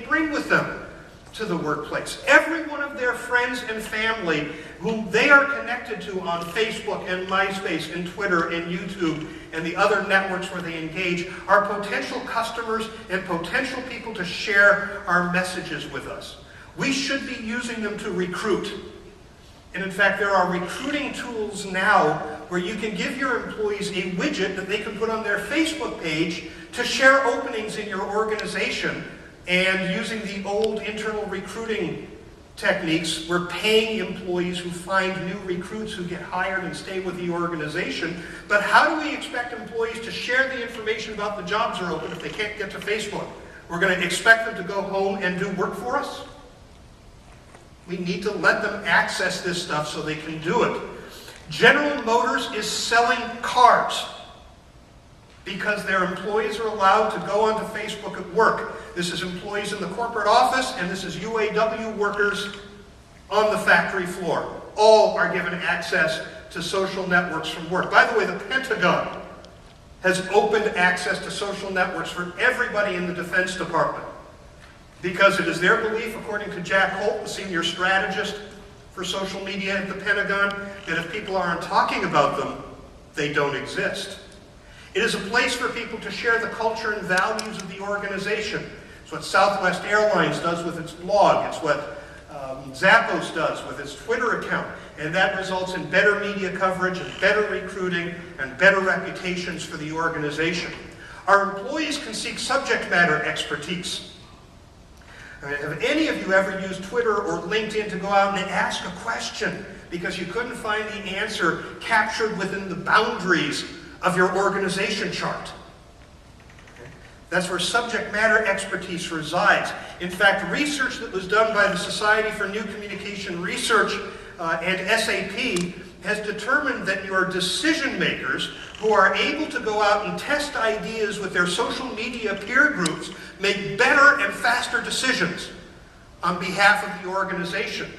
bring with them to the workplace. Every one of their friends and family whom they are connected to on Facebook and MySpace and Twitter and YouTube and the other networks where they engage are potential customers and potential people to share our messages with us. We should be using them to recruit. And in fact, there are recruiting tools now where you can give your employees a widget that they can put on their Facebook page to share openings in your organization. And using the old internal recruiting techniques, we're paying employees who find new recruits who get hired and stay with the organization. But how do we expect employees to share the information about the jobs are open if they can't get to Facebook? We're going to expect them to go home and do work for us? We need to let them access this stuff so they can do it. General Motors is selling cars because their employees are allowed to go onto Facebook at work. This is employees in the corporate office, and this is UAW workers on the factory floor. All are given access to social networks from work. By the way, the Pentagon has opened access to social networks for everybody in the Defense Department, because it is their belief, according to Jack Holt, the senior strategist for social media at the Pentagon, that if people aren't talking about them, they don't exist. It is a place for people to share the culture and values of the organization. It's what Southwest Airlines does with its blog. It's what Zappos does with its Twitter account. And that results in better media coverage and better recruiting and better reputations for the organization. Our employees can seek subject matter expertise. I mean, have any of you ever used Twitter or LinkedIn to go out and ask a question because you couldn't find the answer captured within the boundaries of your organization chart? Okay. That's where subject matter expertise resides. In fact, research that was done by the Society for New Communication Research and SAP has determined that your decision makers who are able to go out and test ideas with their social media peer groups make better and faster decisions on behalf of the organization.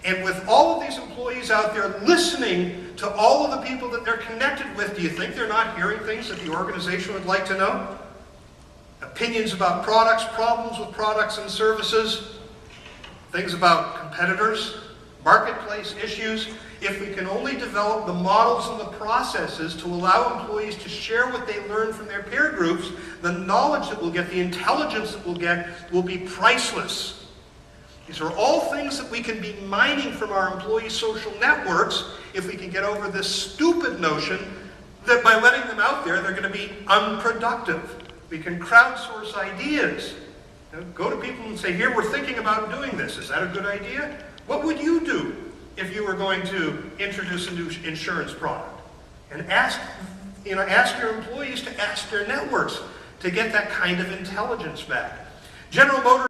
And with all of these employees out there listening to all of the people that they're connected with, do you think they're not hearing things that the organization would like to know? Opinions about products, problems with products and services, things about competitors, marketplace issues. If we can only develop the models and the processes to allow employees to share what they learn from their peer groups, the knowledge that we'll get, the intelligence that we'll get, will be priceless. These are all things that we can be mining from our employee social networks if we can get over this stupid notion that by letting them out there, they're going to be unproductive. We can crowdsource ideas. You know, go to people and say, here, we're thinking about doing this. Is that a good idea? What would you do if you were going to introduce a new insurance product? And ask your employees to ask their networks to get that kind of intelligence back. General Motors